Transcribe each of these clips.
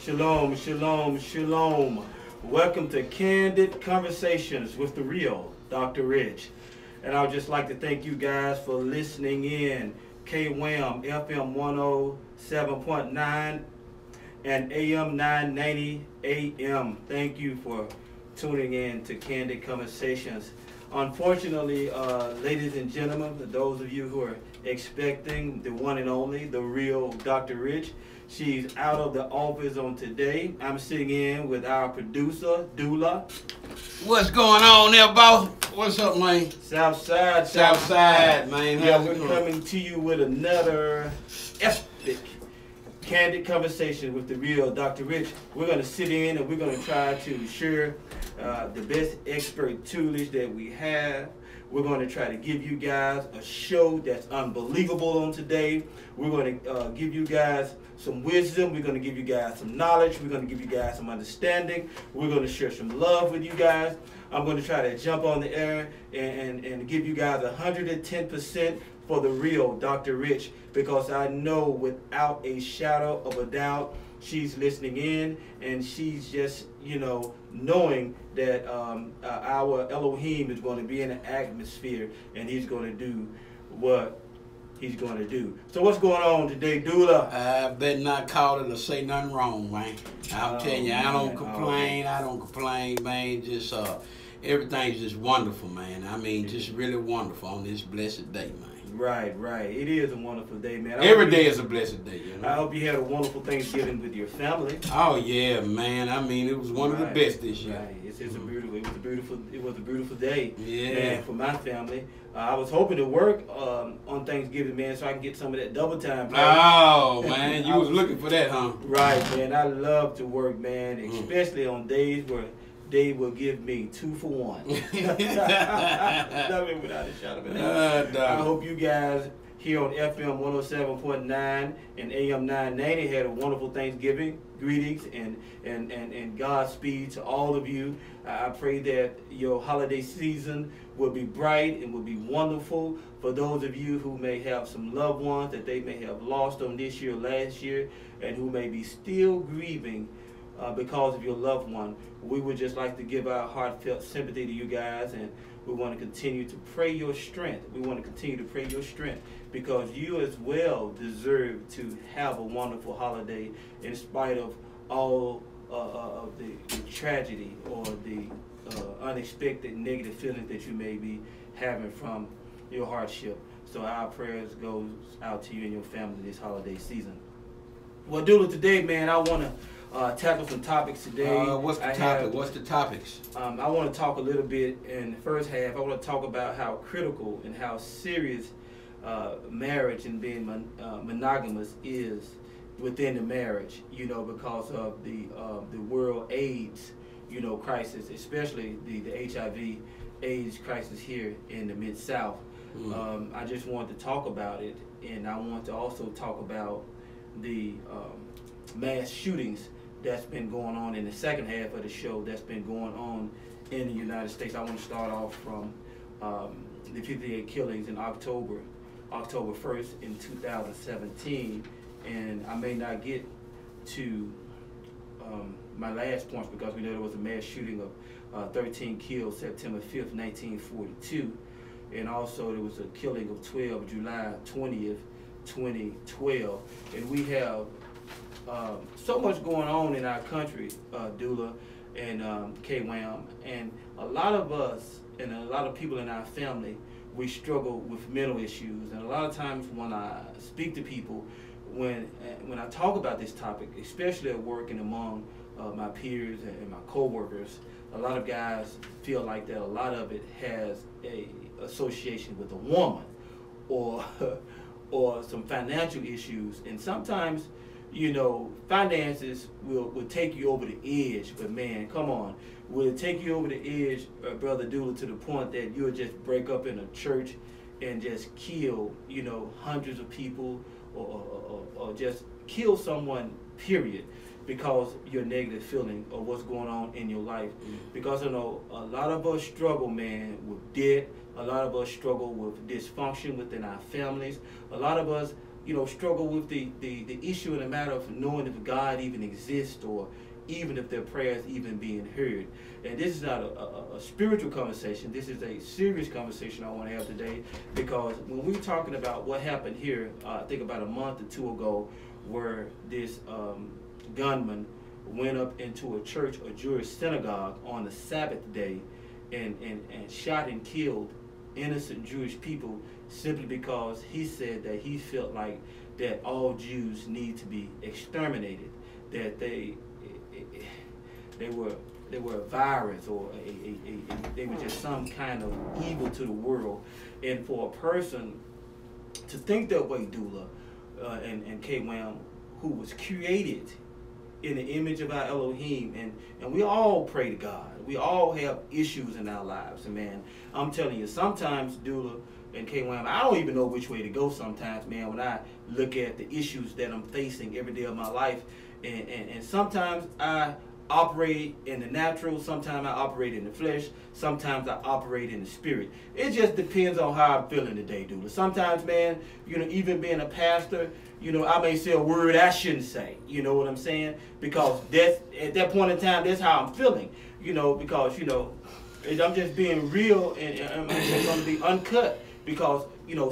Shalom, shalom, shalom. Welcome to Candid Conversations with the real Dr. Rich. And I would just like to thank you guys for listening in. KWAM FM 107.9 and AM 990 AM. Thank you for tuning in to Candid Conversations. Unfortunately, ladies and gentlemen, for those of you who are expecting the one and only, the real Dr. Rich, she's out of the office on today. I'm sitting in with our producer, Dula. What's going on there, boss? What's up, man? Southside, man. Yeah, we're coming to you with another epic Candid Conversation with the real Dr. Rich. We're going to sit in and we're going to try to share the best expert toolage that we have. We're going to try to give you guys a show that's unbelievable on today. We're going to give you guys some wisdom. We're going to give you guys some knowledge. We're going to give you guys some understanding. We're going to share some love with you guys. I'm going to try to jump on the air and give you guys 110% for the real Dr. Rich, because I know without a shadow of a doubt, she's listening in and she's just, knowing that our Elohim is going to be in the atmosphere and he's going to do what he's going to do. So what's going on today, Dula? I better not call it or say nothing wrong, man. I'm telling you, I don't complain. I don't complain, man. Just everything's just wonderful, man. I mean, just really wonderful on this blessed day, man. Right. It is a wonderful day, man. Every day is a blessed day, I hope you had a wonderful Thanksgiving with your family. Oh yeah, man. I mean, it was one of the best this year. Right. It was a beautiful day. Yeah. Man, for my family. I was hoping to work on Thanksgiving, man, so I can get some of that double time pay. Oh man, you was looking for that, huh? Right, man. I love to work, man, especially on days where they will give me 2 for 1. Love it without a shadow of a doubt. I hope you guys here on FM 107.9 and AM 990 had a wonderful Thanksgiving. Greetings and Godspeed to all of you. I pray that your holiday season will be bright and will be wonderful. For those of you who may have some loved ones that they may have lost on this year or last year and who may be still grieving because of your loved one, we would just like to give our heartfelt sympathy to you guys, and we want to continue to pray your strength. We want to continue to pray your strength because you as well deserve to have a wonderful holiday in spite of all of the tragedy or the unexpected negative feelings that you may be having from your hardship. So our prayers goes out to you and your family this holiday season. Well, Dula, today, man, I want to tackle some topics today. What's the topic? What's the topics? I want to talk a little bit in the first half. I want to talk about how critical and how serious marriage and being monogamous is within the marriage. Because of the world AIDS, crisis, especially the HIV AIDS crisis here in the Mid-South. I just want to talk about it, and I want to also talk about the mass shootings that's been going on in the second half of the show that's been going on in the United States. I want to start off from the 58 killings in October 1st in 2017, and I may not get to my last points because we know there was a mass shooting of 13 killed September 5th, 1942, and also there was a killing of 12 July 20th, 2012, and we have so much going on in our country, Dula and KWAM, and a lot of us and a lot of people in our family, we struggle with mental issues. And a lot of times when I speak to people, when I talk about this topic, especially at work and among my peers and my co-workers, a lot of guys feel like that a lot of it has a association with a woman or some financial issues. And sometimes finances will take you over the edge, but man, come on, will it take you over the edge, Brother Dula, to the point that you'll just break up in a church and just kill, hundreds of people or just kill someone, period, because your negative feeling of what's going on in your life? Because I know a lot of us struggle, man, with debt. A lot of us struggle with dysfunction within our families. A lot of us struggle with the issue in the matter of knowing if God even exists, or even if their prayers even being heard. And this is not a spiritual conversation. This is a serious conversation I want to have today, because when we're talking about what happened here, I think about a month or two ago, where this gunman went up into a church, a Jewish synagogue, on the Sabbath day, and shot and killed innocent Jewish people, simply because he said that he felt like that all Jews need to be exterminated, that they were a virus, or they were just some kind of evil to the world. And for a person to think that way, Dula and K-Wham, who was created in the image of our Elohim, and we all pray to God. We all have issues in our lives, and man, I'm telling you, sometimes, Dula and K-Wham, I don't even know which way to go sometimes, man, when I look at the issues that I'm facing every day of my life, and sometimes I operate in the natural, sometimes I operate in the flesh, sometimes I operate in the spirit. It just depends on how I'm feeling today, Dula. Sometimes, man, even being a pastor, I may say a word I shouldn't say, you know what I'm saying? Because that's, at that point in time, that's how I'm feeling, because, I'm just being real, and I'm just going to be uncut, because,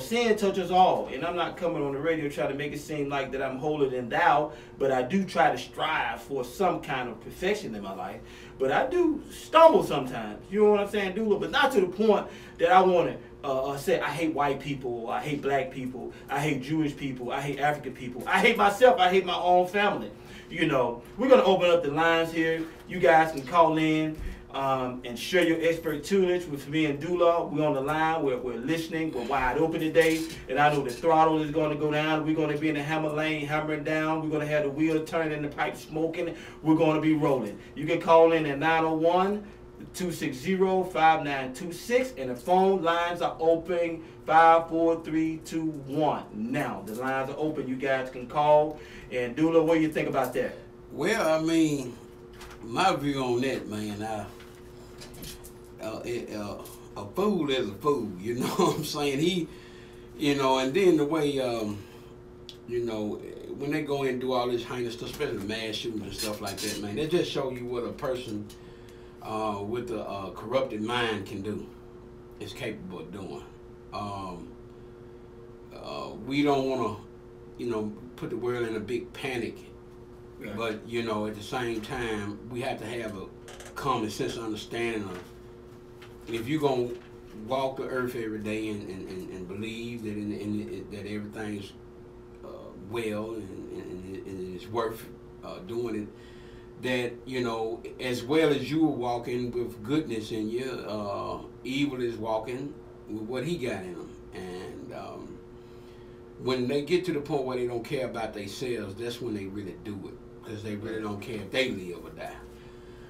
sin touches all. And I'm not coming on the radio trying to make it seem like that I'm holier than thou, but I do try to strive for some kind of perfection in my life. But I do stumble sometimes, you know what I'm saying, Dula? But not to the point that I want to say I hate white people, I hate black people, I hate Jewish people, I hate African people, I hate myself, I hate my own family. We're going to open up the lines here. You guys can call in and share your expertise with me and Dula. We're on the line. We're listening. We're wide open today. And I know the throttle is going to go down. We're going to be in the hammer lane, hammering down. We're going to have the wheel turning and the pipe smoking. We're going to be rolling. You can call in at 901-260-5926. And the phone lines are open 54321. Now, the lines are open. You guys can call. And Dula, what do you think about that? Well, I mean, my view on that, man, a fool is a fool, you know what I'm saying? He, and then the way, when they go in and do all this heinous stuff, especially mass shootings and stuff like that, man, they just show you what a person with a corrupted mind can do, is capable of doing. We don't want to, put the world in a big panic. Right. But, at the same time, we have to have a common sense understanding of, if you're going to walk the earth every day and believe that that everything's well and it's worth doing it, that, as well as you are walking with goodness in you, evil is walking with what he got in them. And when they get to the point where they don't care about themselves, that's when they really do it. Because they really don't care if they live or die.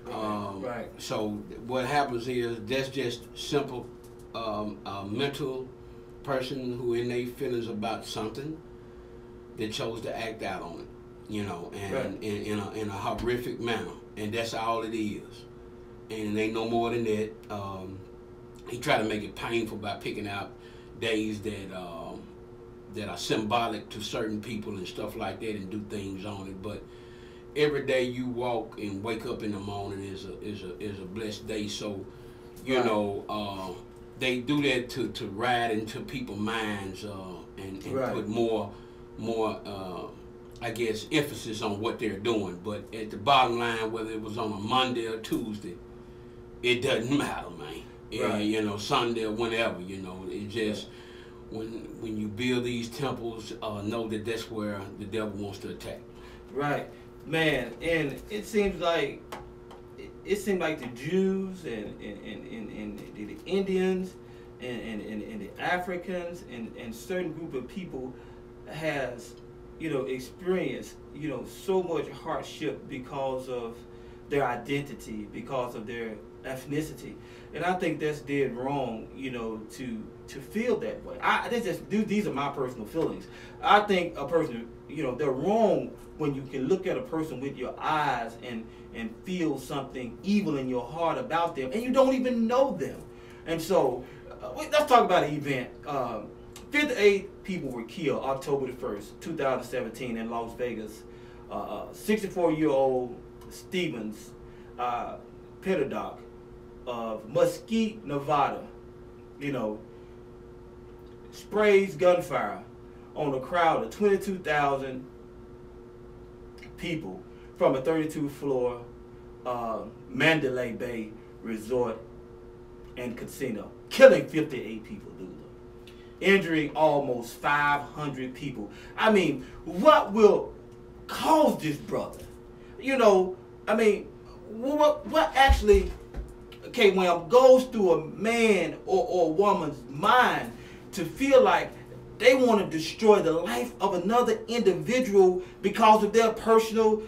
Right. So what happens is, that's just simple a mental person who in their feelings about something, that chose to act out on it, and right. in a horrific manner, and that's all it is. And it ain't no more than that. He tried to make it painful by picking out days that are symbolic to certain people and stuff like that, and do things on it, but every day you walk and wake up in the morning is a blessed day. So, right. They do that to ride into people's minds and right. put more I guess emphasis on what they're doing. But at the bottom line, whether it was on a Monday or Tuesday, it doesn't matter, man. Right. Sunday or whenever. It just when you build these temples, know that that's where the devil wants to attack. Right. Man, and it seems like the Jews and the Indians and the Africans and certain group of people has experienced so much hardship because of their identity, because of their ethnicity, and I think that's dead wrong. To feel that way. These are my personal feelings. I think a person, they're wrong when you can look at a person with your eyes and feel something evil in your heart about them, and you don't even know them. And so, let's talk about an event. 58 people were killed October the 1st, 2017 in Las Vegas. 64-year-old Stevens Pedodoc of Mesquite, Nevada, sprays gunfire on a crowd of 22,000 people from a 32-floor Mandalay Bay resort and casino, killing 58 people, dude. Injuring almost 500 people. I mean, what will cause this brother? What actually, goes through a man or a woman's mind to feel like they want to destroy the life of another individual because of their personal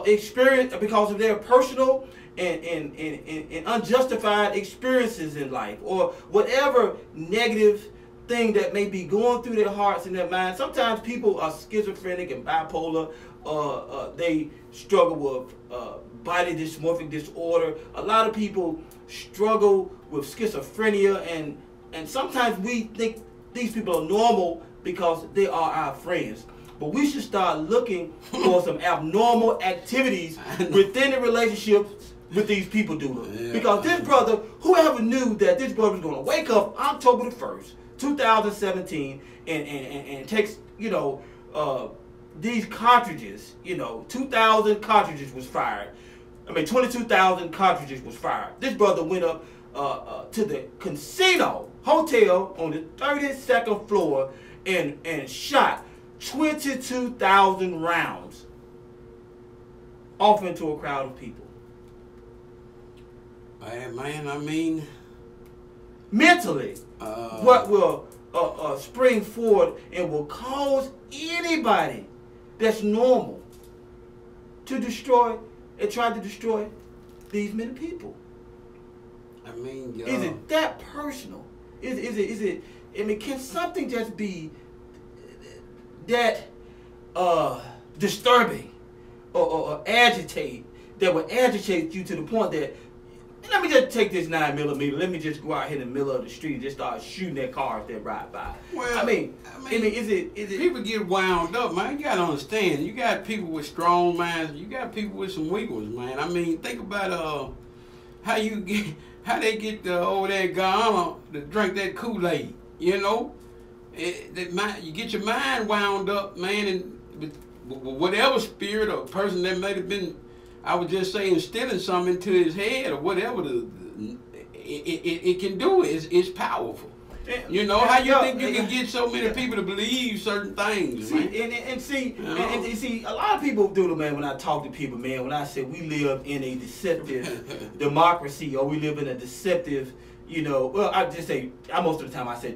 experience, because of their personal and unjustified experiences in life, or whatever negative thing that may be going through their hearts and their minds. Sometimes people are schizophrenic and bipolar. They struggle with body dysmorphic disorder. A lot of people struggle with schizophrenia, and sometimes we think these people are normal because they are our friends. But we should start looking for some abnormal activities within the relationships with these people, dude. Yeah. Because this brother, whoever knew that this brother was going to wake up October the 1st, 2017, and takes, these cartridges, 2,000 cartridges was fired. 22,000 cartridges was fired. This brother went up to the casino hotel on the 32nd floor and shot 22,000 rounds off into a crowd of people. Man, mentally, what will spring forward and will cause anybody that's normal to destroy and try to destroy these many people? Is it that personal? Is it? Can something just be that disturbing or agitate that would agitate you to the point that, let me just take this 9mm, let me just go out here in the middle of the street and just start shooting at cars that ride by? Well, is it people get wound up, man. You gotta understand, you got people with strong minds, you got people with some weak ones, man. Think about how they get over there in Guyana to drink that Kool-Aid, you get your mind wound up, man, and whatever spirit or person that might have been, I would just say, instilling something into his head or whatever it can do. It's powerful. How you think you can get so many people to believe certain things, man? See, a lot of people do, man, when I talk to people, man, when I say we live in a deceptive democracy, or we live in a deceptive, I just say, most of the time I say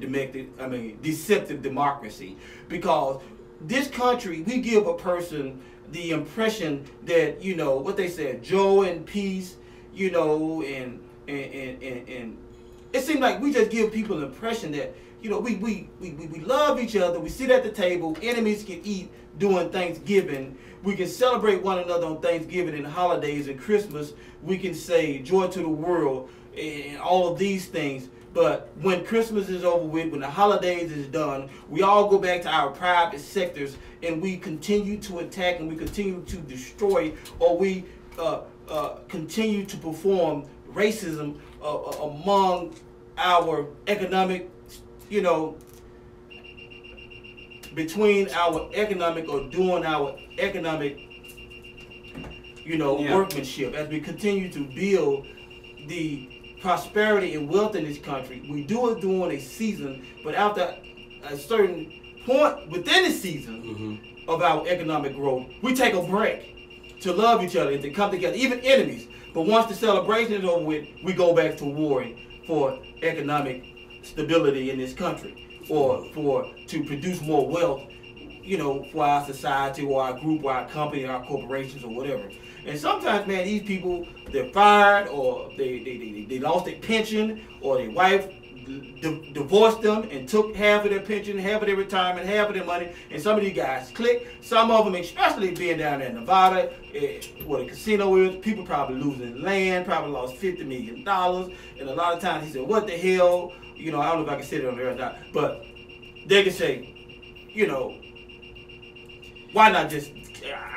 deceptive democracy, because this country, we give a person the impression that, what they said, joy and peace, and it seems like we just give people an impression that, we love each other, we sit at the table, enemies can eat during Thanksgiving, we can celebrate one another on Thanksgiving and holidays and Christmas, we can say joy to the world and all of these things. But when Christmas is over with, when the holidays is done, we all go back to our private sectors and we continue to attack and we continue to destroy, or we continue to perform racism among our economic, between our economic or doing our economic, workmanship. As we continue to build the prosperity and wealth in this country, we do it during a season, but after a certain point within the season of our economic growth, we take a break to love each other and to come together, even enemies. But once the celebration is over with, we go back to warring for economic stability in this country, or to produce more wealth, for our society or our group or our company or our corporations or whatever. And sometimes, man, these people, they're fired, or they lost their pension, or their wife divorced them and took half of their pension, half of their retirement, half of their money, and some of these guys click. Some of them, especially being down there in Nevada, where the casino is, people probably losing land, probably lost $50 million, and a lot of times he said, what the hell, I don't know if I can say it on there or not, but they can say, you know, why not just,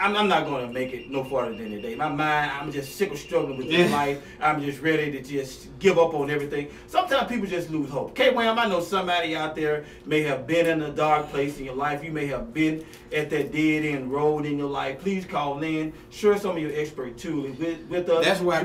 I'm not going to make it no farther than today. My mind, I'm just sick of struggling with this life. I'm just ready to just give up on everything. Sometimes people just lose hope. K-Wham, I know somebody out there may have been in a dark place in your life. You may have been at that dead-end road in your life. Please call in. Share some of your expert tools with us. That's why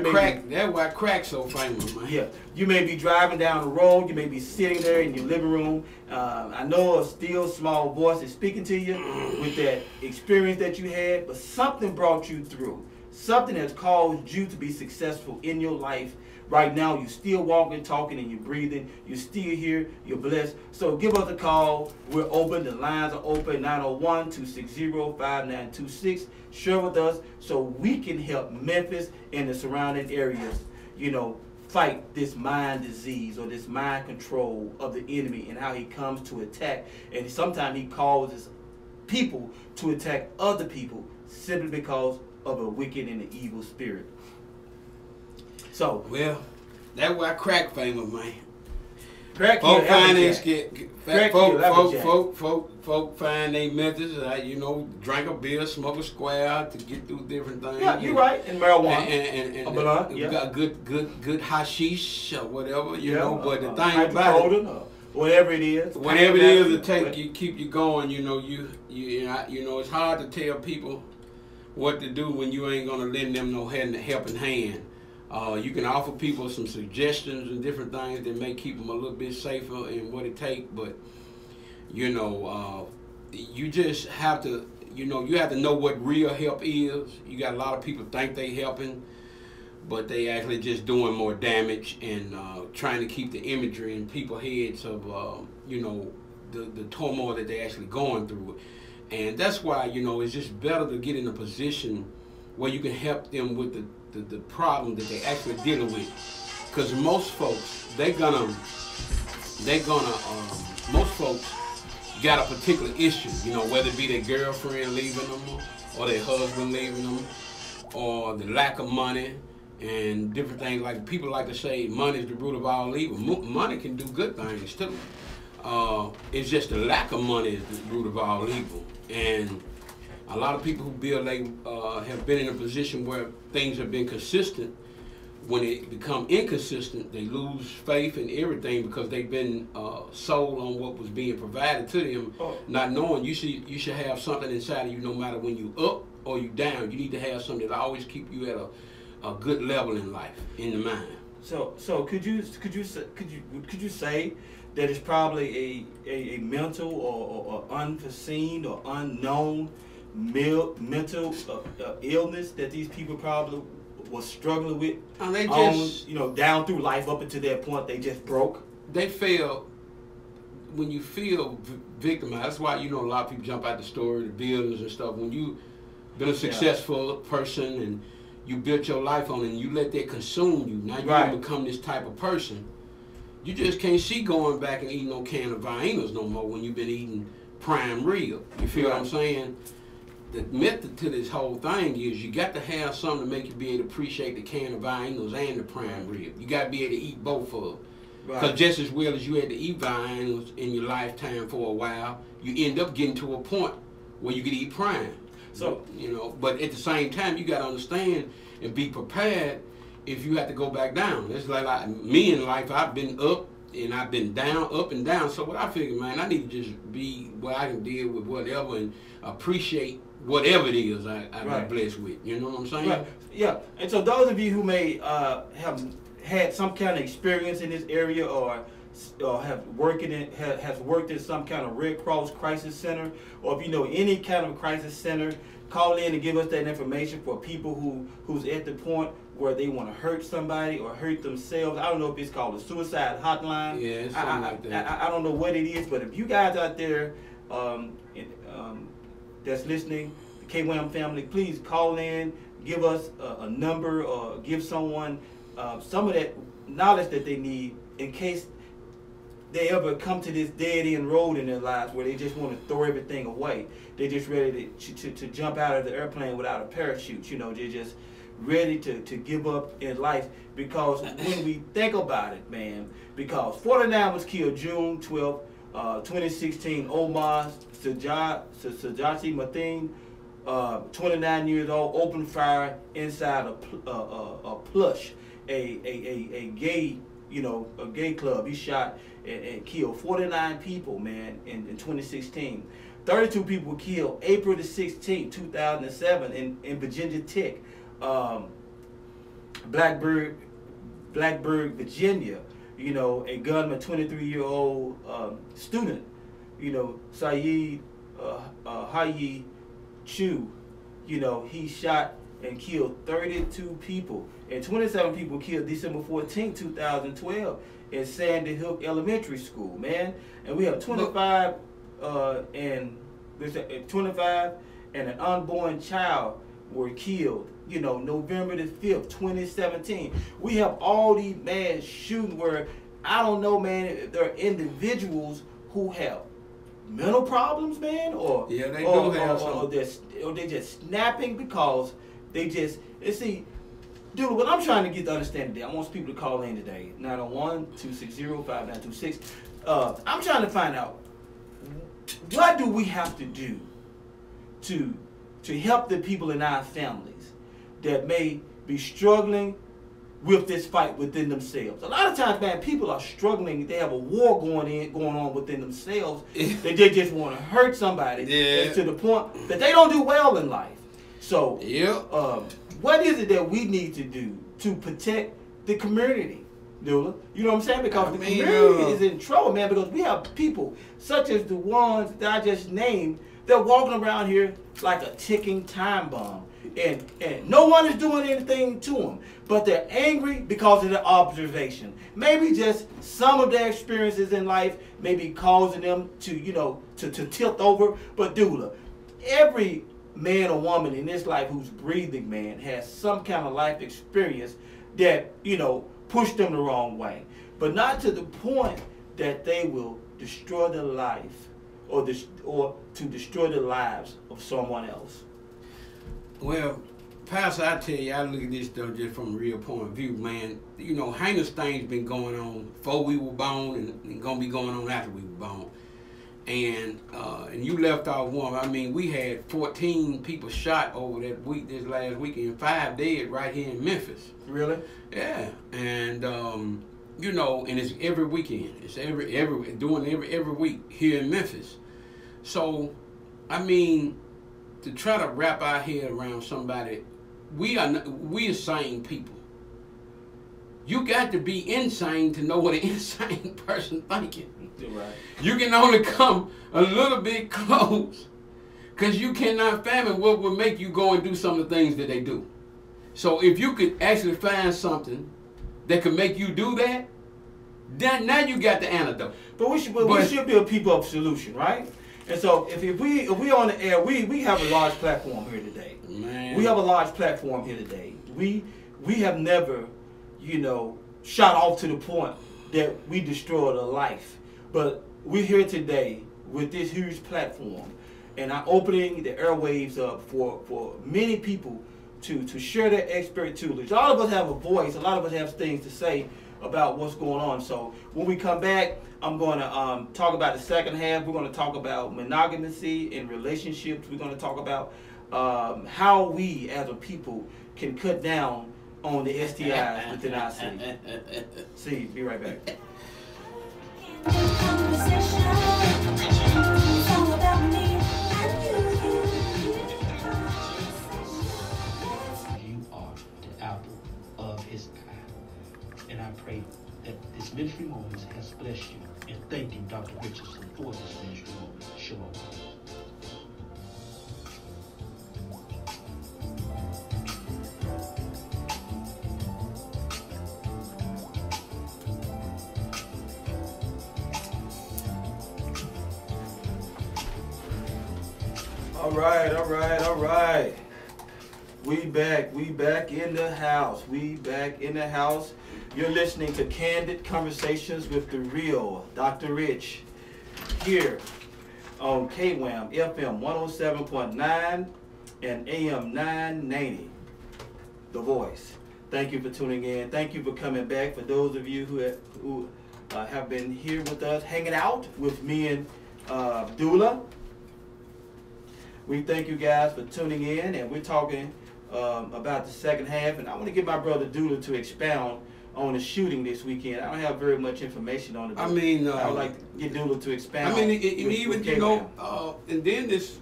crack's so famous, man. Yeah. You may be driving down the road. You may be sitting there in your living room. I know a still small voice is speaking to you with that experience that you had, but something brought you through. Something has caused you to be successful in your life. Right now, you're still walking, talking, and you're breathing. You're still here. You're blessed. So give us a call. We're open. The lines are open, 901-260-5926. Share with us so we can help Memphis and the surrounding areas, you know, fight this mind disease or this mind control of the enemy and how he comes to attack. And sometimes he causes people to attack other people simply because of a wicked and an evil spirit. So, well, that's why crack famous, man. Crack folk find folk find they methods, you know, drink a beer, smoke a square to get through different things. Yeah, you're right. And marijuana. And yeah. got good hashish or whatever, you know. But the thing about it, whatever it is to take you, keep you going. You know, you know, it's hard to tell people what to do when you ain't gonna lend them no helping hand. You can offer people some suggestions and different things that may keep them a little bit safer in what it takes, but you know, you just have to, you know, you have to know what real help is. You got a lot of people think they helping, but they actually just doing more damage and trying to keep the imagery in people's heads of, you know, the turmoil that they're actually going through. And that's why, you know, it's just better to get in a position where you can help them with the problem that they actually dealing with. Because most folks, most folks got a particular issue, you know, whether it be their girlfriend leaving them or their husband leaving them or the lack of money and different things. Like people like to say money is the root of all evil. Money can do good things too. It's just the lack of money is the root of all evil. And a lot of people who build, they have been in a position where things have been consistent. When it become inconsistent, they lose faith in everything because they've been sold on what was being provided to them, not knowing you should have something inside of you no matter when you up or you down. You need to have something that always keep you at a good level in life, in the mind. So could you say that it's probably a mental or unforeseen or unknown mental illness that these people probably was struggling with, and they just, you know, down through life up until that point they just broke? They feel, when you feel victimized, that's why, you know, a lot of people jump out the story, the buildings and stuff. When you been a successful person and you built your life on it and you let that consume you, now you become this type of person. You just can't see going back and eating no can of Viennas no more when you've been eating prime rib. You feel what I'm saying? The method to this whole thing is you got to have something to make you be able to appreciate the can of Viennas and the prime rib. You got to be able to eat both of them. Because just as well as you had to eat Viennas in your lifetime for a while, you end up getting to a point where you could eat prime. So, you know, but at the same time, you got to understand and be prepared if you have to go back down. It's like me in life, I've been up and I've been down, up and down. So what I figured, man, I need to just be where I can deal with whatever and appreciate whatever it is I've been blessed with. You know what I'm saying? Right. Yeah. And so those of you who may have had some kind of experience in this area or have worked in some kind of Red Cross crisis center, or if you know any kind of crisis center, call in and give us that information for people who's at the point where they want to hurt somebody or hurt themselves. I don't know if it's called a suicide hotline. Yeah, it's something like that. I don't know what it is, but if you guys out there that's listening, the K-Wham family, please call in, give us a number, or give someone some of that knowledge that they need in case they ever come to this dead-end road in their lives where they just want to throw everything away. They're just ready to jump out of the airplane without a parachute. You know, they're just ready to give up in life. Because when we think about it, man, because 49 was killed June 12th 2016, Omar Sajati Mateen, 29 years old, opened fire inside a plush, a gay, a gay club. He shot and killed 49 people, man, in 2016. 32 people were killed April the 16th, 2007 in Virginia Tech, Blacksburg, Virginia. A gunman, 23-year-old student, Saeed Hayi Chu, he shot and killed 32 people. And 27 people killed December 14, 2012 in Sandy Hook Elementary School, man. And we have 25 and an unborn child were killed, November the 5th, 2017. We have all these mass shootings where, I don't know, man, there are individuals who have mental problems, man, or they're just snapping because they just, see, dude, what I'm trying to get to understand today, I want people to call in today, 901-260-5926. I'm trying to find out, what do we have to do to help the people in our families that may be struggling with this fight within themselves? A lot of times, man, people are struggling. They have a war going on within themselves. They just want to hurt somebody. Yeah. To the point that they don't do well in life. So, what is it that we need to do to protect the community, Dula? You know what I'm saying? Because the community is in trouble, man, because we have people such as the ones that I just named. They're walking around here like a ticking time bomb. And no one is doing anything to them. But they're angry because of their observation. Maybe just some of their experiences in life may be causing them to, to tilt over. But Dula, every man or woman in this life who's breathing, man, has some kind of life experience that, pushed them the wrong way. But not to the point that they will destroy their life or to destroy the lives of someone else. Well, Pastor, I tell you, I look at this though just from a real point of view, man. Heinous things been going on before we were born and gonna be going on after we were born. And you left off one. I mean, we had 14 people shot over this last weekend, 5 dead right here in Memphis. Really? Yeah. And and it's every weekend. It's every week here in Memphis. So, I mean, to try to wrap our head around somebody, we are sane people. You got to be insane to know what an insane person thinking. Right. You can only come a little bit close because you cannot fathom what would make you go and do some of the things that they do. So if you could actually find something that could make you do that, then now you got the antidote. But we should be a people of solution, right? And so if we on the air, we have a large platform here today. Man. We have a large platform here today. We have never, shot off to the point that we destroyed a life. But we're here today with this huge platform, and I'm opening the airwaves up for many people to share their expert tools. All of us have a voice. A lot of us have things to say about what's going on. So when we come back, I'm going to talk about the second half. We're going to talk about monogamy in relationships. We're going to talk about how we as a people can cut down on the STIs within our city. See, be right back. You are the apple of his eye. And I pray that this ministry moment has blessed you. And thank you, Dr. Richardson, for this ministry moment. Shalom. All right. We back in the house. You're listening to Candid Conversations with the Real Dr. Rich here on KWAM FM 107.9 and AM 990, The Voice. Thank you for tuning in. Thank you for coming back. For those of you who have been here with us, hanging out with me and Dula. We thank you guys for tuning in, and we're talking about the second half. And I want to get my brother Dula to expound on the shooting this weekend. I don't have very much information on it. I mean, I would like to get Dula to expound. I mean, and even you know, and then this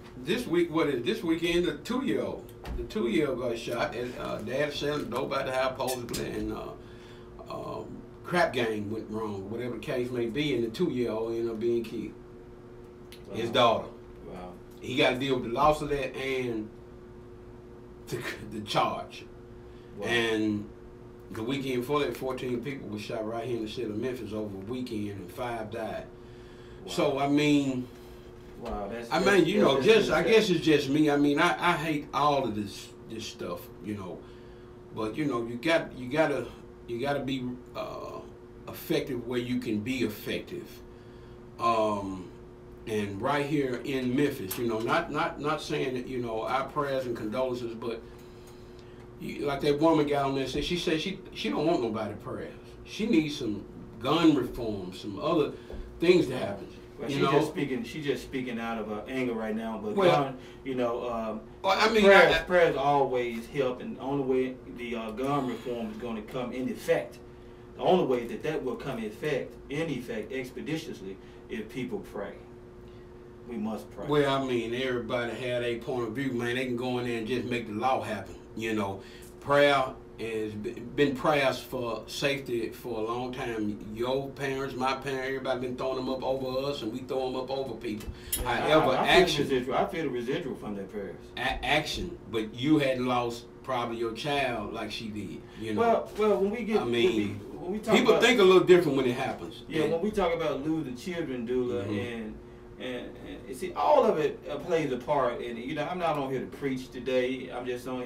week, this weekend? The 2-year-old got shot, and dad said dope out the house supposedly, and crap game went wrong, whatever the case may be, and the 2-year-old ended up being killed. Wow. His daughter. Wow. He got to deal with the loss of that and the charge. Wow. And the weekend before that, 14 people were shot right here in the city of Memphis over a weekend, and 5 died. Wow. So I mean, wow, I guess it's just me. I mean, I hate all of this stuff, you know. But you know, you gotta be effective where you can be effective. And right here in Memphis, you know, not saying that, you know, our prayers and condolences, but like that woman got on there, she said she don't want nobody prayers. She needs some gun reform, some other things to happen. Well, she's just speaking out of anger right now. But well, you know, well, I mean, prayers always help, and the only way the gun reform is going to come in effect, the only way that will come in effect expeditiously, if people pray. We must pray. Well, I mean, everybody had a point of view, man. They can go in there and just make the law happen. You know, prayer has been prayers for safety for a long time. Your parents, my parents, everybody been throwing them up over us, and we throw them up over people. However, I feel the residual from their prayers. Action, but you hadn't lost probably your child like she did. You know. Well, when we get, I mean, when we talk people about, think a little different when it happens. Yeah, when we talk about losing children, Dula, and see, all of it plays a part. And you know, I'm not on here to preach today. I'm just on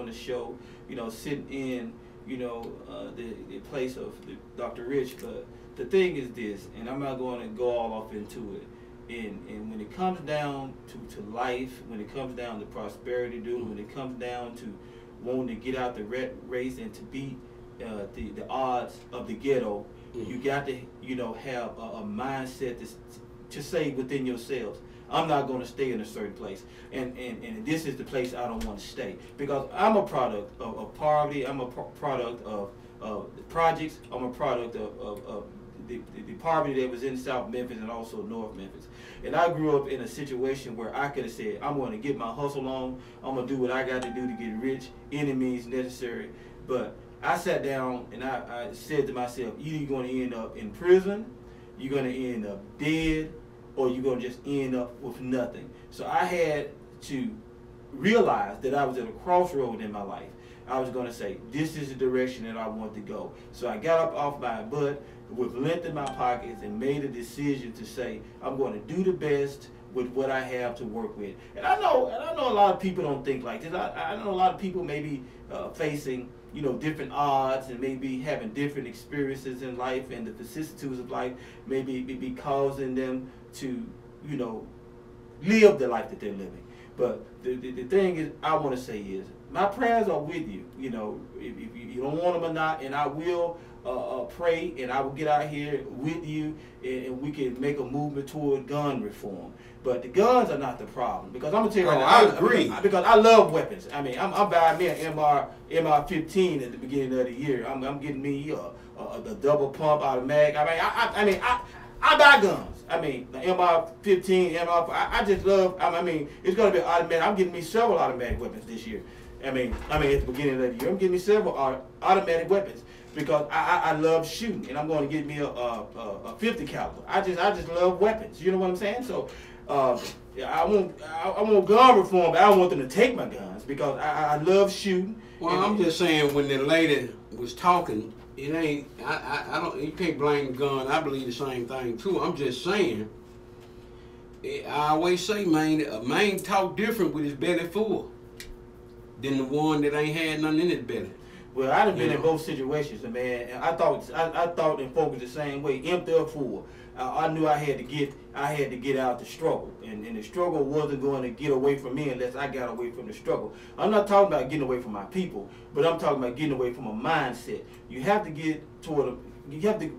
the show, you know, sitting in, you know, the place of Dr. Rich. But the thing is this, and I'm not going to go all off into it. And when it comes down to life, when it comes down to prosperity, when it comes down to wanting to get out the rat race and to beat the odds of the ghetto, you got to, you know, have a mindset to say within yourselves, I'm not going to stay in a certain place, and this is the place I don't want to stay, because I'm a product of poverty. I'm a product of the projects. I'm a product of the poverty that was in South Memphis and also North Memphis. And I grew up in a situation where I could have said, I'm going to get my hustle on. I'm going to do what I got to do to get rich, any means necessary. But I sat down and I said to myself, either you're going to end up in prison, you're going to end up dead, or you're going to just end up with nothing. So I had to realize that I was at a crossroad in my life. I was going to say, this is the direction that I want to go. So I got up off my butt with lint in my pockets and made a decision to say, I'm going to do the best with what I have to work with. And I know a lot of people don't think like this. I know a lot of people may be facing, you know, different odds, and maybe having different experiences in life, and the vicissitudes of life may be causing them to, you know, live the life that they're living. But the thing is, I want to say is, my prayers are with you. You know, if you don't want them or not, and I will pray, and I will get out here with you, and we can make a movement toward gun reform. But the guns are not the problem, because I'm gonna tell you right now, I agree. Because I love weapons. I mean, I'm buying me an MR-15 at the beginning of the year. I'm getting me a double pump automatic. I mean, I buy guns. I mean, the MR-15, I just love. I mean, it's gonna be automatic. I'm getting me several automatic weapons this year. I mean, at the beginning of the year, I'm getting me several automatic weapons, because I love shooting, and I'm going to get me a 50 caliber. I just love weapons. You know what I'm saying? So I want gun reform, but I don't want them to take my guns, because I love shooting. Well, I'm just saying, when the lady was talking, it ain't. I don't. You can't blame the gun. I believe the same thing too. I'm just saying. I always say, man, a man talk different with his belly full than the one that ain't had nothing in his belly. Well, I done been in both situations, man. And I thought and focused the same way, empty or full. I knew I had to get out the struggle, and the struggle wasn't going to get away from me unless I got away from the struggle. I'm not talking about getting away from my people, but I'm talking about getting away from a mindset. You have to get toward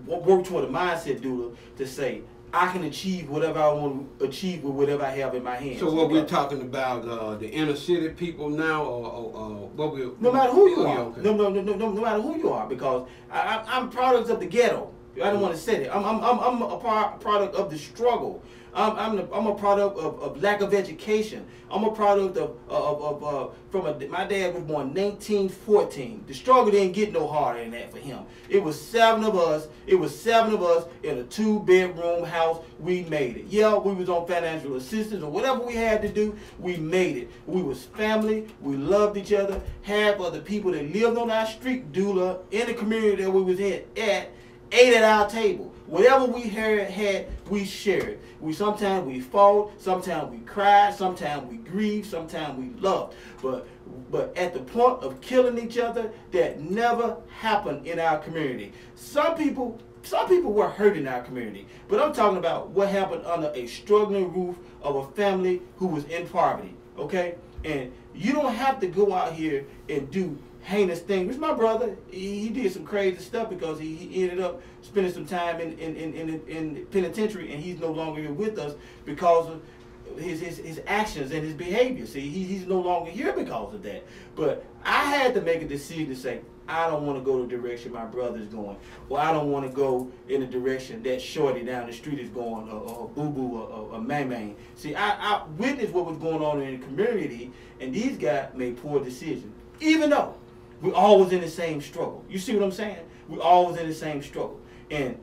work toward a mindset, Dula, to say I can achieve whatever I want to achieve with whatever I have in my hands. So what we're talking about, the inner city people now, or what we? No matter who you are, okay. no matter who you are, because I'm products of the ghetto. I don't want to say that. I'm a product of the struggle. I'm a product of lack of education. I'm a product of my dad was born 1914. The struggle didn't get no harder than that for him. It was 7 of us. It was 7 of us in a 2-bedroom house. We made it. Yeah, we was on financial assistance or whatever we had to do. We made it. We was family. We loved each other. Half of the people that lived on our street, Dula, in the community that we was in ate at our table. Whatever we had, we shared. Sometimes we fought, sometimes we cried, sometimes we grieved, sometimes we loved. But at the point of killing each other, that never happened in our community. Some people were hurt in our community, but I'm talking about what happened under a struggling roof of a family who was in poverty. Okay, and you don't have to go out here and do heinous thing. Which my brother, he did some crazy stuff because he ended up spending some time in penitentiary, and he's no longer here with us because of his actions and his behavior. See, he's no longer here because of that. But I had to make a decision to say, I don't want to go the direction my brother's going, or I don't want to go in the direction that shorty down the street is going, or boo-boo, or man-man. See, I witnessed what was going on in the community, and these guys made poor decisions, even though we all was in the same struggle. You see what I'm saying? We all was in the same struggle. And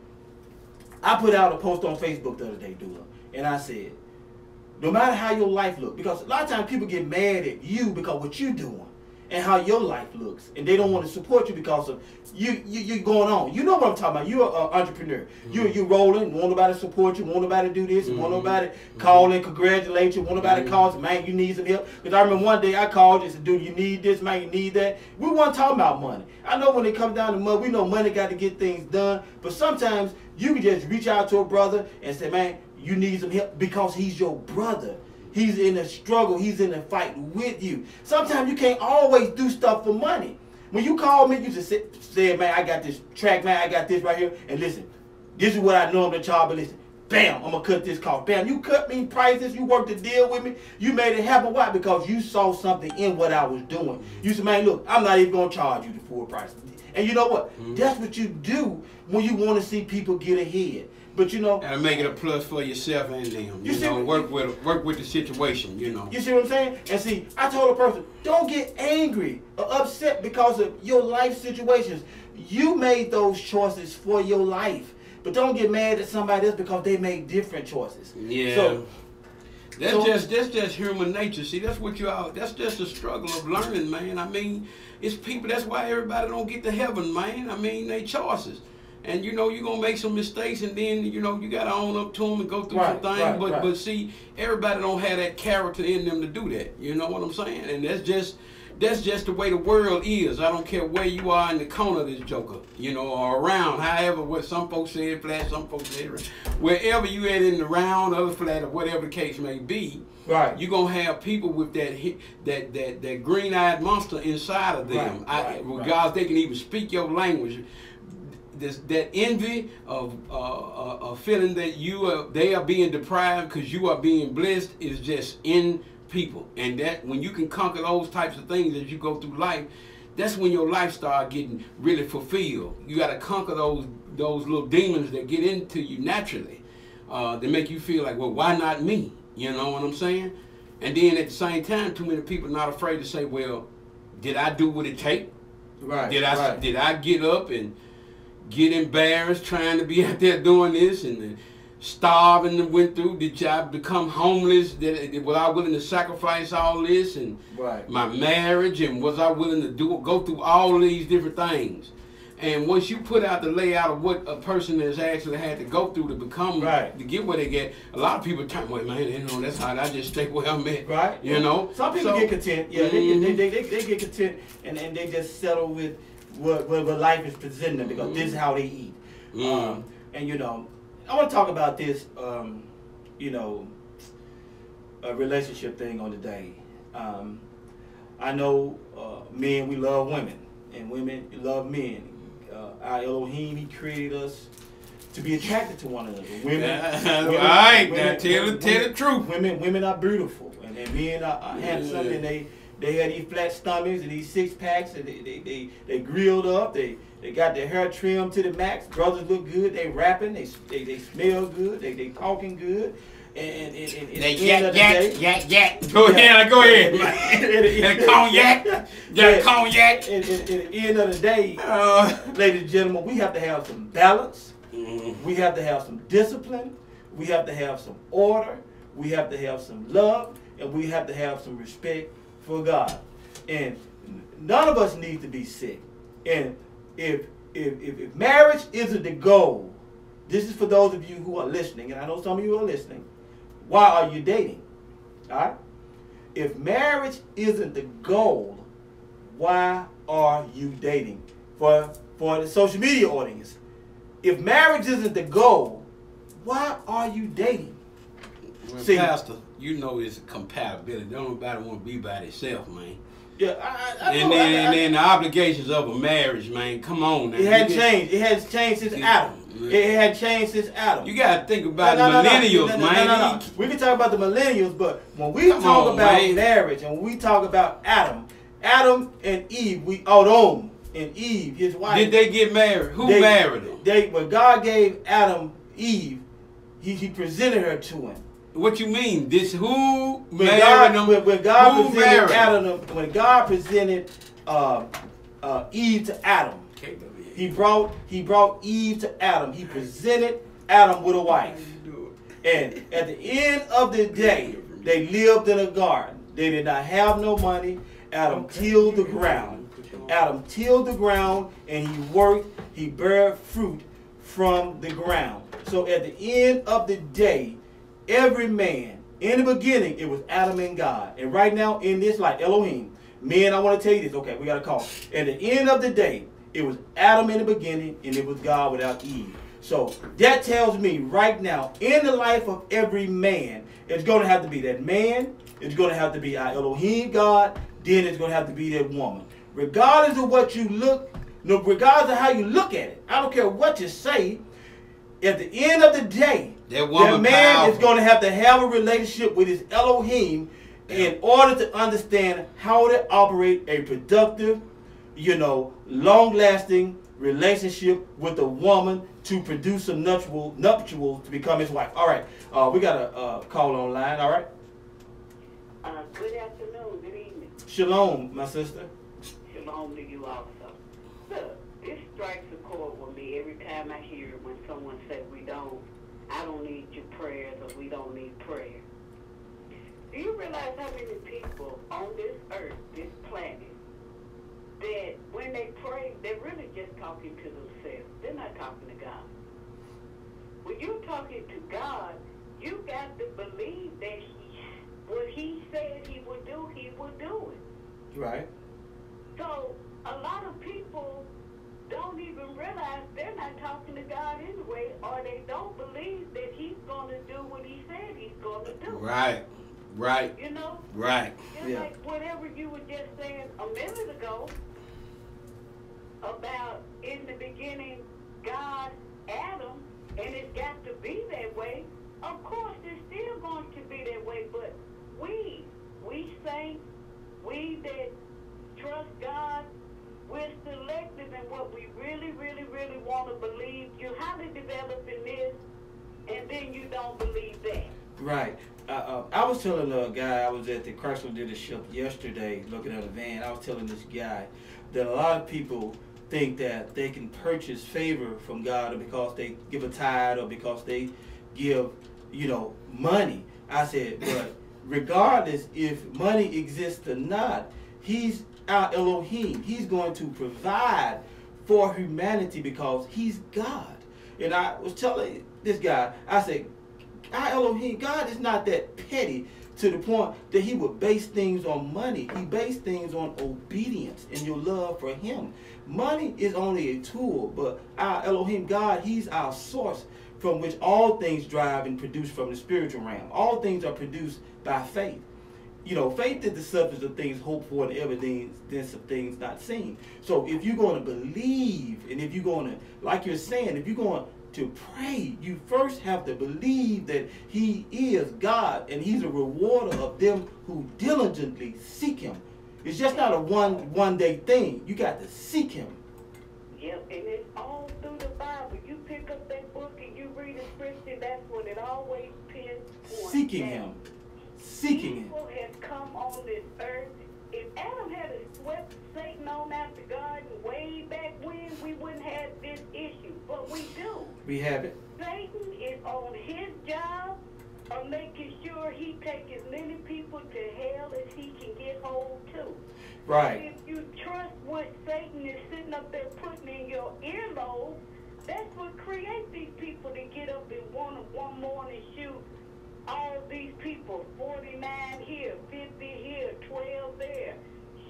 I put out a post on Facebook the other day, Dula, and I said, no matter how your life looks, because a lot of times people get mad at you because what you're doing and how your life looks, and they don't want to support you because of you going on. You know what I'm talking about. You're an entrepreneur. Mm-hmm. You're rolling. Want nobody to support you. Want nobody to do this. Mm-hmm. Want nobody call and congratulate you. Want nobody to call and say, man, you need some help. Because I remember one day I called you and said, dude, you need this, man, you need that. We weren't talking about money. I know when it comes down to money, we know money got to get things done. But sometimes you can just reach out to a brother and say, man, you need some help, because he's your brother. He's in a struggle. He's in a fight with you. Sometimes you can't always do stuff for money. When you call me, you just say, man, I got this track, man, I got this right here. And listen, this is what I normally charge, but listen, bam, I'm going to cut this cost. Bam, you cut me prices. You worked the deal with me. You made it happen. Why? Because you saw something in what I was doing. You said, man, look, I'm not even going to charge you the full price. And you know what? That's what you do when you want to see people get ahead. But you know, and make it a plus for yourself and them. You know, work with the situation. You know. You see what I'm saying? And see, I told a person, don't get angry or upset because of your life situations. You made those choices for your life, but don't get mad at somebody else because they made different choices. Yeah. So, that's just human nature. See, that's what you all. That's just the struggle of learning, man. I mean, it's people. That's why everybody don't get to heaven, man. I mean, they choices. And you know, you're gonna make some mistakes, and then you know you gotta own up to them and go through some things. But see, everybody don't have that character in them to do that. You know what I'm saying? And that's just the way the world is. I don't care where you are in the corner of this joker, you know, or around. However, what some folks say it flat, some folks say it right. Wherever you at in the round, other flat, or whatever the case may be, right? You're gonna have people with that green-eyed monster inside of them. Regardless, they can even speak your language. That envy of feeling that they are being deprived because you are being blessed is just in people. And that when you can conquer those types of things as you go through life, that's when your life starts getting really fulfilled. You got to conquer those little demons that get into you naturally. They make you feel like, well, why not me? You know what I'm saying? And then at the same time, too many people are not afraid to say, well, did I do what it takes? Right. Did I get up and get embarrassed trying to be out there doing this and starving and went through? Did I become homeless? Was I willing to sacrifice all this and my marriage? And was I willing to go through all these different things? And once you put out the layout of what a person has actually had to go through to become, to get where they get, a lot of people turn, well, man, you know, that's how I just stay where I'm at. Right. You know? Some people get content. Yeah, they get content and they just settle with what life is presenting them because this is how they eat. And you know, I want to talk about this, you know, a relationship thing on the day. I know men, we love women, and women love men. our Elohim, He created us to be attracted to one another. Women, all right, now tell the truth. Women are beautiful, and men are handsome, and they have these flat stomachs and these 6-packs, and they grilled up. They got their hair trimmed to the max. Brothers look good. They rapping. They smell good. They talking good. And they yak. Go ahead. Cognac. Cognac. At the end of the day, ladies and gentlemen, we have to have some balance. We have to have some discipline. We have to have some order. We have to have some love. And we have to have some respect for God. And none of us need to be sick. And if marriage isn't the goal, this is for those of you who are listening, and I know some of you are listening. Why are you dating? All right? If marriage isn't the goal, why are you dating? For the social media audience, if marriage isn't the goal, why are you dating? Well, see, Pastor, you know it's compatibility. Don't nobody want to be by themselves, man. Yeah, and then the obligations of a marriage, man. Come on, now. It hadn't changed. It has changed since Adam. It had changed since Adam. You got to think about the millennials, man. No. We can talk about the millennials, but when we talk about marriage and when we talk about Adam and Eve, Adam and Eve, his wife. Did they get married? Who married them? When God gave Adam Eve, he presented her to him. What you mean? When God presented Eve to Adam, he brought Eve to Adam. He presented Adam with a wife. And at the end of the day, they lived in a garden. They did not have no money. Adam tilled the ground. And he worked. He bare fruit from the ground. So at the end of the day, every man, in the beginning, it was Adam and God. And right now, in this life, Elohim, men, I want to tell you this. Okay, we got a call. At the end of the day, it was Adam in the beginning, and it was God without Eve. So that tells me right now, in the life of every man, it's going to have to be that man. It's going to have to be our Elohim God. Then it's going to have to be that woman. Regardless of what you look, regardless of how you look at it, I don't care what you say. At the end of the day, that man is going to have a relationship with his Elohim in order to understand how to operate a productive, long-lasting relationship with a woman to produce some nuptials to become his wife. All right, we got a call online. All right. Good afternoon. Good evening. Shalom, my sister. Shalom to you also. Look, this strikes a chord with me every time I hear it when someone says I don't need your prayers, or we don't need prayer. Do you realize how many people on this earth, this planet, that when they pray, they're really just talking to themselves. They're not talking to God. When you're talking to God, you got to believe that what he said he would do, he would do it. Right. So a lot of people don't even realize they're not talking to God anyway, or they don't believe that he's going to do what he said he's going to do. Right. Right. Right. It's like whatever you were just saying a minute ago about in the beginning, God, Adam, and it's got to be that way. Of course, it's still going to be that way, but we saints, we that trust God, we're selective in what we really, really, really want to believe. You have to develop in this, and then you don't believe that. Right. I was telling a guy, I was at the Chrysler dealership yesterday looking at a van. I was telling this guy that a lot of people think that they can purchase favor from God because they give a tithe or because they give, money. I said, but regardless if money exists or not, he's our Elohim. He's going to provide for humanity because he's God. And I was telling this guy, I said, our Elohim, God is not that petty to the point that he would base things on money. He based things on obedience and your love for him. Money is only a tool, but our Elohim, God, he's our source from which all things drive and produce from the spiritual realm. All things are produced by faith. You know, faith is the substance of things hoped for and evidence of things not seen. So if you're going to believe, and if you're going to, like you're saying, if you're going to pray, you first have to believe that he is God and he's a rewarder of them who diligently seek him. It's just not a one day thing. You got to seek him. Yep, and it's all through the Bible. You pick up that book and you read the scripture, that's what it always pinpoints. Seeking him. Seeking him. People have come on this earth. If Adam had swept Satan on out the garden way back when, we wouldn't have this issue. But we do. We have it. Satan is on his job of making sure he takes as many people to hell as he can get hold to. Right. If you trust what Satan is sitting up there putting in your earlobe, that's what creates these people to get up and one morning shoot all these people, 49 here, 50 here, 12 there.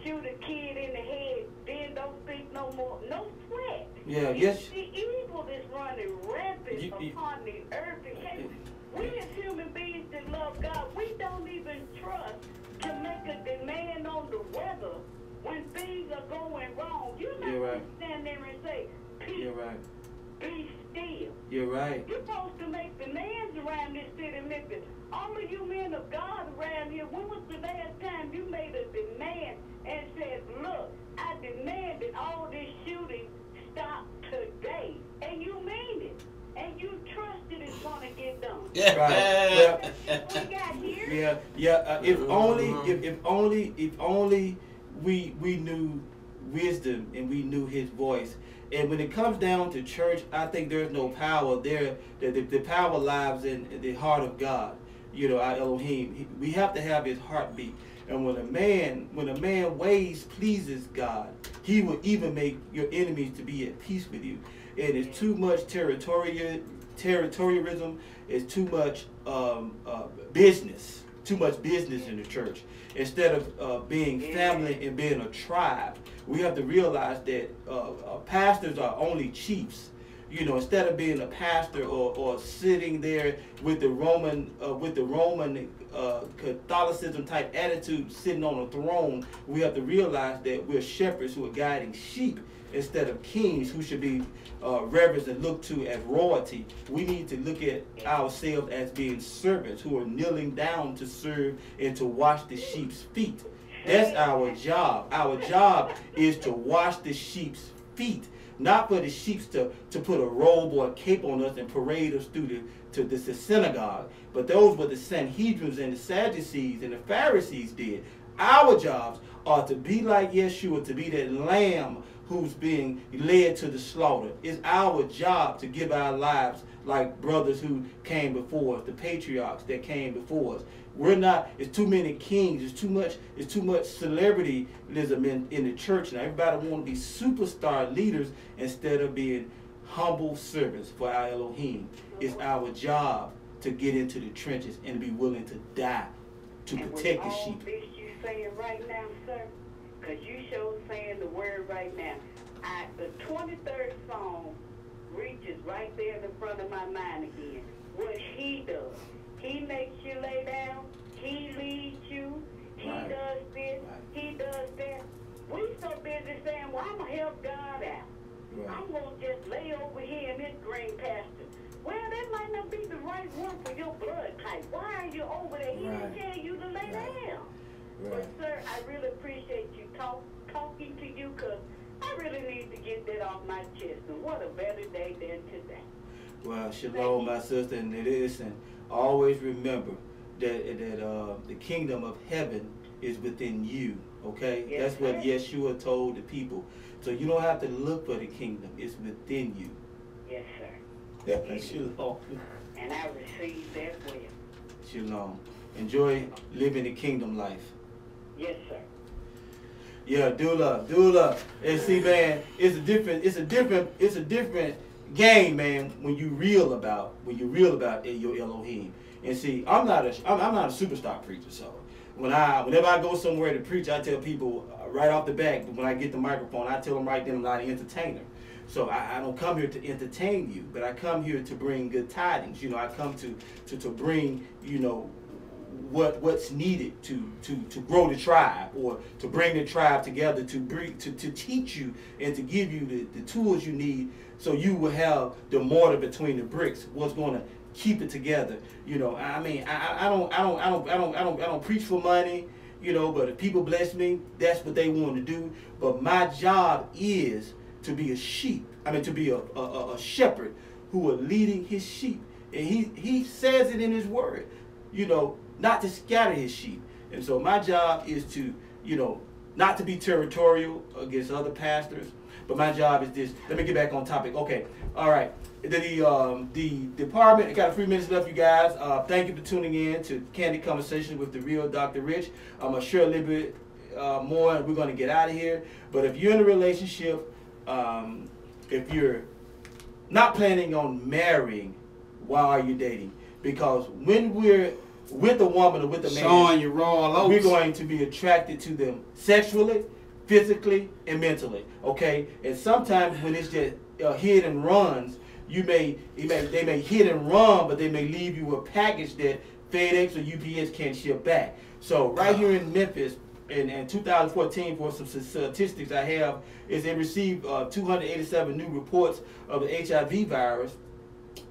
Shoot a kid in the head, then don't speak no more. No sweat. Yeah, yes. The evil is running rampant upon the earth. We as human beings that love God, we don't even trust to make a demand on the weather when things are going wrong. You're not going to stand there and say, peace, be still. You're right. You're supposed to make demands around this city, Memphis. All of you men of God around here, when was the last time you made a demand and said, look, I demand that all this shooting stop today? And you mean it. And you trust that it's going to get done. Yeah. Right. That's what we got here. If only we knew wisdom and we knew his voice. And when it comes down to church, I think there's no power there. The power lies in the heart of God. You know, our Elohim. We have to have his heartbeat. And when a man ways pleases God, he will even make your enemies to be at peace with you. And it's too much territorialism. It's too much business. Too much business in the church. Instead of being family and being a tribe, we have to realize that pastors are only chiefs. You know, instead of being a pastor or sitting there with the Roman Catholicism type attitude, sitting on a throne, we have to realize that we're shepherds who are guiding sheep instead of kings who should be reverenced and looked to as royalty. We need to look at ourselves as being servants who are kneeling down to serve and to wash the sheep's feet. That's our job. Our job is to wash the sheep's feet. Not for the sheep to put a robe or a cape on us and parade us through the synagogue. But those were the Sanhedrins and the Sadducees and the Pharisees did. Our jobs are to be like Yeshua, to be that lamb who's being led to the slaughter. It's our job to give our lives like brothers who came before us, the patriarchs that came before us. We're not, it's too many kings, it's too much celebrityism in the church now. Everybody want to be superstar leaders instead of being humble servants for our Elohim. It's our job to get into the trenches and be willing to die to protect the sheep. And with all this you saying right now, sir, because you sure saying the word right now, the 23rd Psalm reaches right there in the front of my mind again. What he does. He makes you lay down. He leads you. He does this. He does that. We so busy saying, well, I'm going to help God out. I'm going to just lay over here in this green pasture. Well, that might not be the right one for your blood type. Why are you over there? He didn't tell you to lay down. But, sir, I really appreciate you talking to you because I really need to get that off my chest. And what a better day than today. Well, shalom, my sister, and listen, always remember that the kingdom of heaven is within you, okay? Yes, that's what Yeshua told the people. So you don't have to look for the kingdom. It's within you. Yes, sir. Shalom. And I receive that well. Shalom. Enjoy living the kingdom life. Yes, sir. Yeah, do love. And see, man, it's a different game, man, when you real about your Elohim. And see, I'm not a superstar preacher, so whenever I go somewhere to preach, I tell people right off the bat, when I get the microphone, I tell them right then I'm not an entertainer. So I don't come here to entertain you, but I come here to bring good tidings. You know, I come to bring, you know, what's needed to grow the tribe, or to bring the tribe together, to teach you and to give you the tools you need, so you will have the mortar between the bricks. What's going to keep it together? You know, I mean, I don't preach for money. You know, but if people bless me, that's what they want to do. But my job is to be a sheep. I mean, to be a shepherd who are leading his sheep. And he says it in his word, you know, not to scatter his sheep. And so my job is to, you know, not to be territorial against other pastors. But my job is this. Let me get back on topic. Okay. All right. The department, I got 3 minutes left, you guys. Thank you for tuning in to Candid Conversation with the real Dr. Rich. I'm going to share a little bit more, and we're going to get out of here. But if you're in a relationship, if you're not planning on marrying, why are you dating? Because when we're with a woman or with a man, we're going to be attracted to them sexually, physically, and mentally. Okay? And sometimes when it's just hit and runs, they may hit and run, but they may leave you a package that FedEx or UPS can't ship back. So right here in Memphis, in 2014, for some statistics I have, is they received 287 new reports of the HIV virus,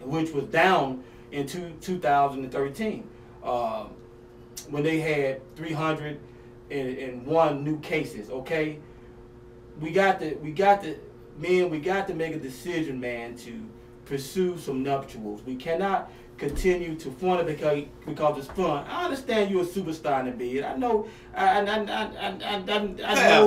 which was down in 2013, when they had 301 new cases. Okay, we got to make a decision, man, to pursue some nuptials. We cannot continue to fornicate because it's fun. I understand you're a superstar in the bed. I know. I know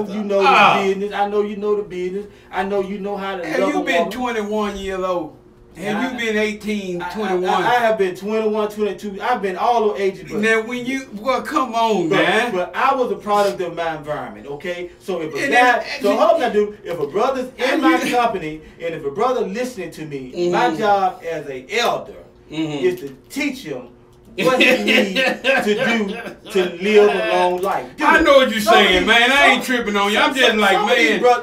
you know the business. I know you know the business. I know you know how to. Have you been 21 years old? Have you been 18, 21? I have been 21, 22. I've been all those ages. Now, when you, well, come on, man. But I was a product of my environment, okay? So if a guy, so hold on, dude. If a brother's in my company, and if a brother listening to me, my job as an elder is to teach him what he needs to do to live a long life. Dude, I know what you're saying, man. I ain't tripping on you. I'm just like,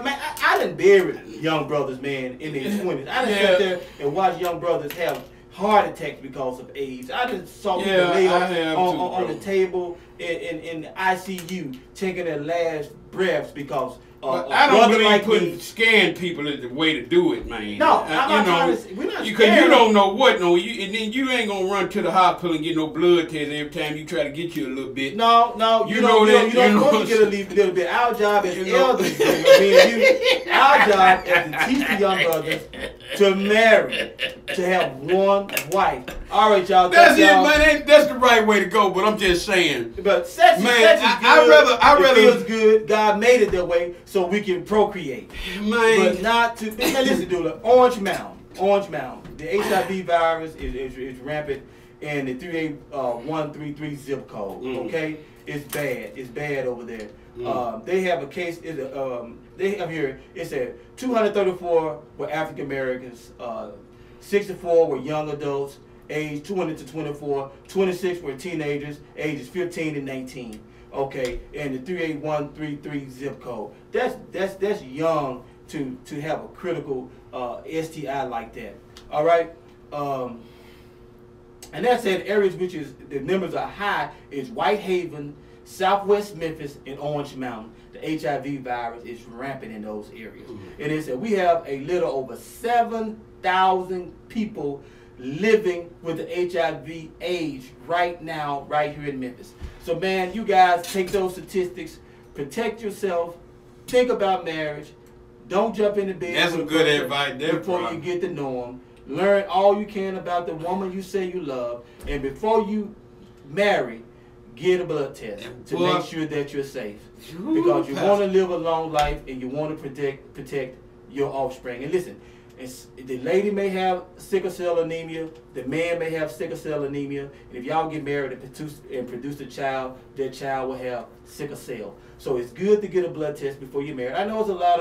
man. I done buried young brothers, man, in their 20s. I done sit there and watch young brothers have heart attacks because of AIDS. I done saw people lay on the table in the ICU taking their last breaths because I don't believe scaring people is the way to do it, man. No, I'm not trying to. We're not because you don't know what, and then you ain't gonna run to the hospital and get no blood test every time you try to get you a little bit. No, you don't supposed to get a little bit. Our job as elders, our job is to teach the young brothers to marry, to have one wife. All right, y'all. That's it, man. That's the right way to go. But I'm just saying. But sex is good. It feels good. God made it that way so we can procreate. Man. But not to. Now listen, dude. Orange Mound. The HIV virus is rampant in the 38133 zip code. Okay, it's bad. It's bad over there. They have a case. They have here. It said 234 were African Americans. 64 were young adults, age 20 to 24. 26 were teenagers, ages 15 to 19. Okay, and the 38133 zip code. That's young to have a critical STI like that. All right, and that's in areas which is the numbers are high is Whitehaven, Southwest Memphis, and Orange Mountain. The HIV virus is rampant in those areas. And it said we have a little over 7,000 people living with the HIV AIDS right now, right here in Memphis. So man, you guys take those statistics, protect yourself, think about marriage, don't jump in the bed. That's some good advice there, before you get to know them. Learn all you can about the woman you say you love, and before you marry, get a blood test to make sure that you're safe. Because you want to live a long life and you want to protect your offspring. And listen, the lady may have sickle cell anemia, the man may have sickle cell anemia, and if y'all get married and produce a child, that child will have sickle cell. So it's good to get a blood test before you marry. I know it's a lot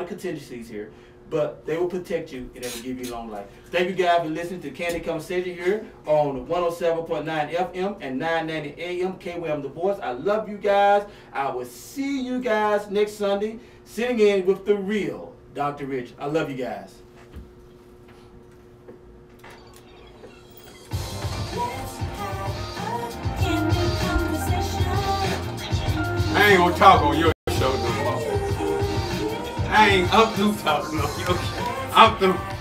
of contingencies here, but they will protect you and they will give you long life. Thank you guys for listening to Candy Conversation here on 107.9 FM and 990 AM KWM The Voice. I love you guys. I will see you guys next Sunday sitting in with the real Dr. Rich. I love you guys. Let's have a candy I ain't gonna talk on your show no more. I'm through talking on your show. I'm through.